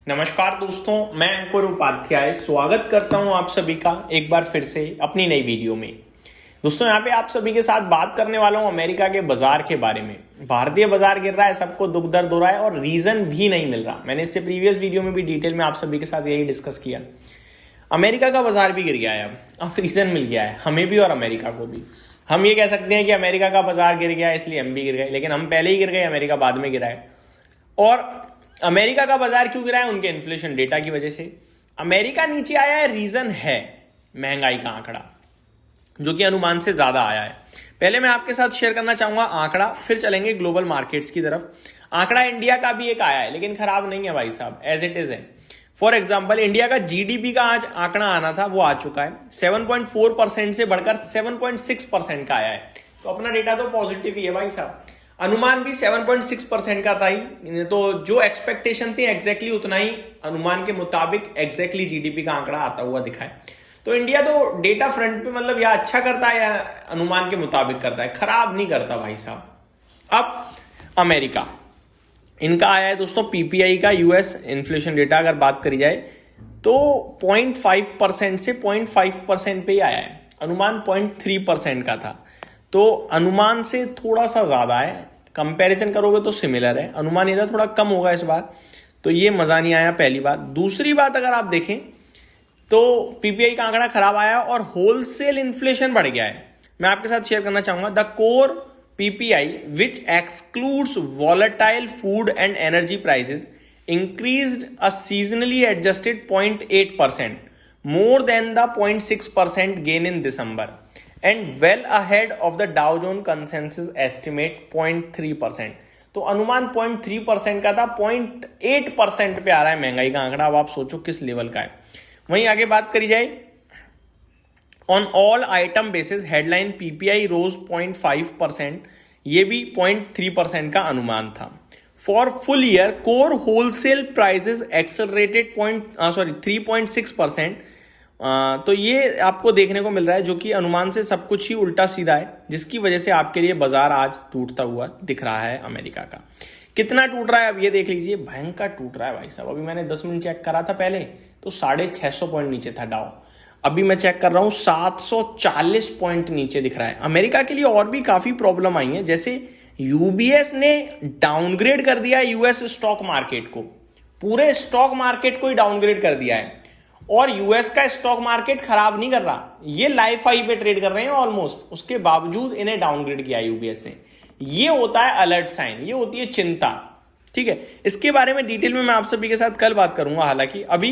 नमस्कार दोस्तों, मैं अंकुर उपाध्याय स्वागत करता हूं आप सभी का एक बार फिर से अपनी नई वीडियो में। दोस्तों यहाँ पे आप सभी के साथ बात करने वाला हूं अमेरिका के बाजार के बारे में। भारतीय बाजार गिर रहा है, सबको दुख दर्द हो रहा है और रीजन भी नहीं मिल रहा। मैंने इससे प्रीवियस वीडियो में भी डिटेल में आप सभी के साथ यही डिस्कस किया। अमेरिका का बाजार भी गिर गया है, अब रीजन मिल गया है हमें भी और अमेरिका को भी। हम ये कह सकते हैं कि अमेरिका का बाजार गिर गया इसलिए हम भी गिर गए, लेकिन हम पहले ही गिर गए, अमेरिका बाद में गिरा है। और अमेरिका का बाजार क्यों गिरा है? उनके इन्फ्लेशन डेटा की वजह से। अमेरिका नीचे आया है, रीजन है महंगाई का आंकड़ा जो कि अनुमान से ज्यादा आया है। पहले मैं आपके साथ शेयर करना चाहूंगा आंकड़ा, फिर चलेंगे ग्लोबल मार्केट्स की तरफ। आंकड़ा इंडिया का भी एक आया है लेकिन खराब नहीं है भाई साहब, एज इट इज है। फॉर एग्जाम्पल इंडिया का जीडीपी का आज आंकड़ा आना था, वो आ चुका है। 7.4% से बढ़कर 7.6% का आया है, तो अपना डेटा तो पॉजिटिव ही है भाई साहब। अनुमान भी 7.6% का था ही, तो जो एक्सपेक्टेशन थी एग्जैक्टली उतना ही अनुमान के मुताबिक एग्जैक्टली जीडीपी का आंकड़ा आता हुआ दिखा है। तो इंडिया तो डेटा फ्रंट पे मतलब या अच्छा करता है या अनुमान के मुताबिक करता है, खराब नहीं करता भाई साहब। अब अमेरिका, इनका आया है दोस्तों पीपीआई का यूएस इन्फ्लेशन डेटा। अगर बात करी जाए तो 0.5% से 0.5% पे ही आया है, अनुमान 0.3% का था। तो अनुमान से थोड़ा सा ज्यादा है, कंपैरिजन करोगे तो सिमिलर है। अनुमान इधर थोड़ा कम होगा इस बार, तो ये मजा नहीं आया, पहली बात। दूसरी बात अगर आप देखें तो पीपीआई का आंकड़ा खराब आया और होलसेल इन्फ्लेशन बढ़ गया है। मैं आपके साथ शेयर करना चाहूंगा the core PPI which excludes volatile food and energy prices increased a seasonally adjusted 0.8%, more than the 0.6% gain in December and well ahead of the Dow Jones consensus estimate 0.3%। तो अनुमान 0.3% का था, 0.8% पे आ रहा है महंगाई का आंकड़ा। अब आप सोचो किस लेवल का है। वहीं आगे बात करी जाए on all item basis headline PPI rose 0.5%, ये भी 0.3% का अनुमान था। For full year core wholesale prices accelerated 3.6%। तो ये आपको देखने को मिल रहा है, जो कि अनुमान से सब कुछ ही उल्टा सीधा है, जिसकी वजह से आपके लिए बाजार आज टूटता हुआ दिख रहा है अमेरिका का। कितना टूट रहा है अब ये देख लीजिए, भयंकर टूट रहा है भाई साहब। अभी मैंने 10 मिनट चेक करा था पहले तो 650 पॉइंट नीचे था डाउ, अभी मैं चेक कर रहा हूं 740 पॉइंट नीचे दिख रहा है। अमेरिका के लिए और भी काफी प्रॉब्लम आई है, जैसे यूबीएस ने डाउनग्रेड कर दिया यूएस स्टॉक मार्केट को, पूरे स्टॉक मार्केट को ही डाउनग्रेड कर दिया है। और यूएस का स्टॉक मार्केट खराब नहीं कर रहा, ये लाइफ हाई पे ट्रेड कर रहे हैं ऑलमोस्ट, उसके बावजूद इन्हें डाउनग्रेड किया यूबीएस ने। ये होता है अलर्ट साइन, ये होती है चिंता। ठीक है, इसके बारे में डिटेल में मैं आप सभी के साथ कल बात करूंगा, हालांकि अभी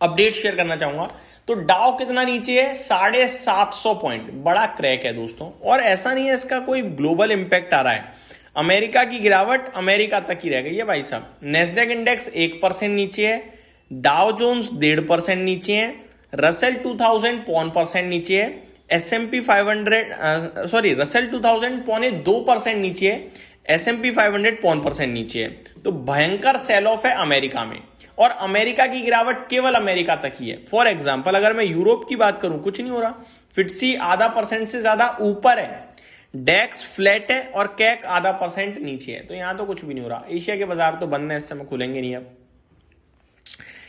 अपडेट शेयर करना चाहूंगा। तो डाउ कितना नीचे है? 750 पॉइंट, बड़ा क्रैक है दोस्तों। और ऐसा नहीं है इसका कोई ग्लोबल इंपैक्ट आ रहा है, अमेरिका की गिरावट अमेरिका तक ही रह गई है भाई साहब। नेस्डैक इंडेक्स 1% नीचे है, डाउ जोन्स 1.5% नीचे है, रसेल 2000 0.5% नीचे है, S&P 500 रसेल 2000 0.2% नीचे है, S&P 500 0.5% नीचे है। तो भयंकर सेल ऑफ है अमेरिका में, और अमेरिका की गिरावट केवल अमेरिका तक ही है। फॉर एग्जांपल अगर मैं यूरोप की बात करूं, कुछ नहीं हो रहा। फिटसी 0.5% से ज्यादा ऊपर है, डेक्स फ्लैट है और कैक 0.5% नीचे है। तो यहां तो कुछ भी नहीं हो रहा। एशिया के बाजार तो बंद है, इस समय खुलेंगे नहीं। अब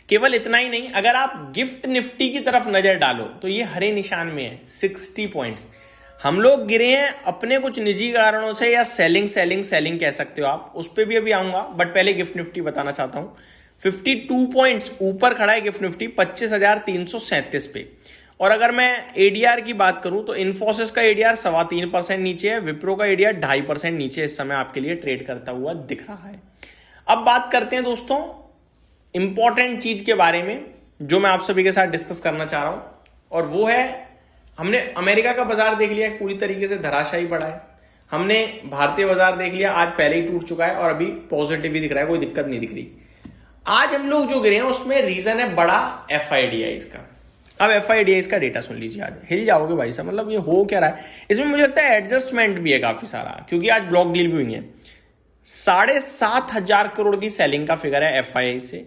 केवल इतना ही नहीं, अगर आप गिफ्ट निफ्टी की तरफ नजर डालो तो ये हरे निशान में है, 60 पॉइंट्स। हम लोग गिरे हैं अपने कुछ निजी कारणों से, या सेलिंग कह सकते हो आप, उस पर भी अभी आऊंगा। बट पहले गिफ्ट निफ्टी बताना चाहता हूं। 52 पॉइंट्स ऊपर खड़ा है गिफ्ट निफ्टी 25,337 पे। और अगर मैं एडीआर की बात करूं तो इन्फोसिस का एडीआर 3.25% नीचे है, विप्रो का एडीआर 2.5% नीचे इस समय आपके लिए ट्रेड करता हुआ दिख रहा है। अब बात करते हैं दोस्तों इंपॉर्टेंट चीज के बारे में जो मैं आप सभी के साथ डिस्कस करना चाह रहा हूं, और वो है हमने अमेरिका का बाजार देख लिया, पूरी तरीके से धराशायी पड़ा है। हमने भारतीय बाजार देख लिया, आज पहले ही टूट चुका है और अभी पॉजिटिव ही दिख रहा है, कोई दिक्कत नहीं दिख रही। आज हम लोग जो गिरे हैं उसमें रीजन है बड़ा एफआईडीआई का। अब एफआईडीआई का डेटा सुन लीजिए, आज हिल जाओगे भाई साहब। मतलब ये हो क्या रहा है इसमें, मुझे लगता है एडजस्टमेंट भी है काफी सारा, क्योंकि आज ब्लॉक डील भी हुई है। 7,500 करोड़ की सेलिंग का फिगर है एफआईआई से,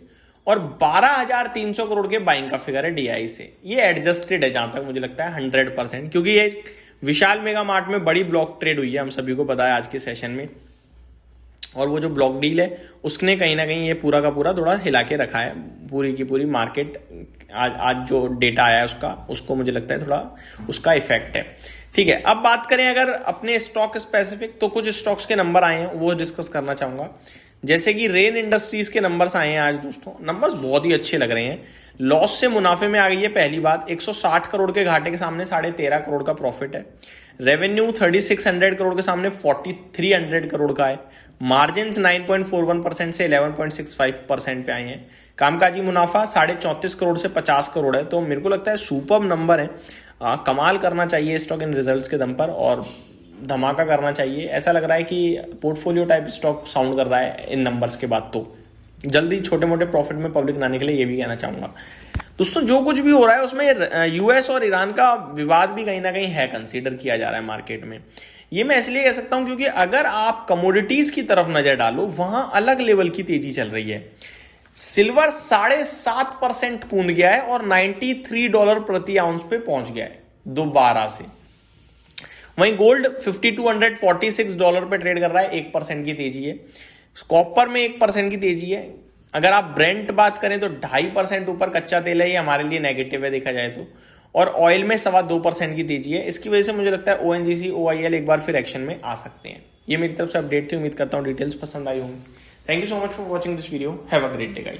और 12,300 करोड़ के बाइंग का फिगर है डीआई से। ये एडजस्टेड है जहां तक मुझे लगता है 100%, क्योंकि ये विशाल मेगा मार्ट में बड़ी ब्लॉक ट्रेड हुई है, हम सभी को पता है आज के सेशन में। और वो जो ब्लॉक डील है उसने कहीं ना कहीं ये पूरा का पूरा थोड़ा हिला के रखा है, पूरी की पूरी मार्केट। आज जो डेटा आया है उसको मुझे लगता है थोड़ा उसका इफेक्ट है। ठीक है, अब बात करें अगर अपने स्टॉक स्पेसिफिक, तो कुछ स्टॉक्स के नंबर आए हैं वो डिस्कस करना चाहूंगा। जैसे कि रेन इंडस्ट्रीज के नंबर्स आए हैं आज दोस्तों, नंबर्स बहुत ही अच्छे लग रहे हैं। लॉस से मुनाफे में आ गई है पहली बात, 160 करोड़ के घाटे के सामने 13.5 करोड़ का प्रॉफिट है। रेवेन्यू 3600 करोड़ के सामने 4300 करोड़ का है। मार्जिन 9.41% से 11.65% पे आए हैं। कामकाजी मुनाफा 34.5 करोड़ से 50 करोड़ है। तो मेरे को लगता है सुपर नंबर है, कमाल करना चाहिए स्टॉक इन रिजल्ट्स के दम पर और धमाका करना चाहिए। ऐसा लग रहा है कि पोर्टफोलियो टाइप स्टॉक साउंड कर रहा है इन नंबर्स के बाद। तो जल्दी छोटे मोटे प्रॉफिट में पब्लिक ना निकले, ये भी कहना चाहूंगा। दोस्तों जो कुछ भी हो रहा है उसमें यूएस और ईरान का विवाद भी कहीं ना कहीं है, कंसीडर किया जा रहा है मार्केट में। ये मैं इसलिए कह सकता हूं क्योंकि अगर आप कमोडिटीज की तरफ नजर डालो, वहां अलग लेवल की तेजी चल रही है। सिल्वर 7.5% कूद गया है और $93 प्रति आउंस पे पहुंच गया है दोबारा से। वहीं गोल्ड $5246 पे ट्रेड कर रहा है, 1% की तेजी है। कॉपर में 1% की तेजी है। अगर आप ब्रेंट बात करें तो 2.5% ऊपर कच्चा तेल है, ये हमारे लिए नेगेटिव है देखा जाए तो। और ऑयल में 2.25% की तेजी है। इसकी वजह से मुझे लगता है ओएनजीसी ओआईएल एक बार फिर एक्शन में आ सकते हैं। ये मेरी तरफ से अपडेट थी, उम्मीद करता हूँ डिटेल्स पसंद आई होंगी। Thank you so much for watching this video, have a great day guys.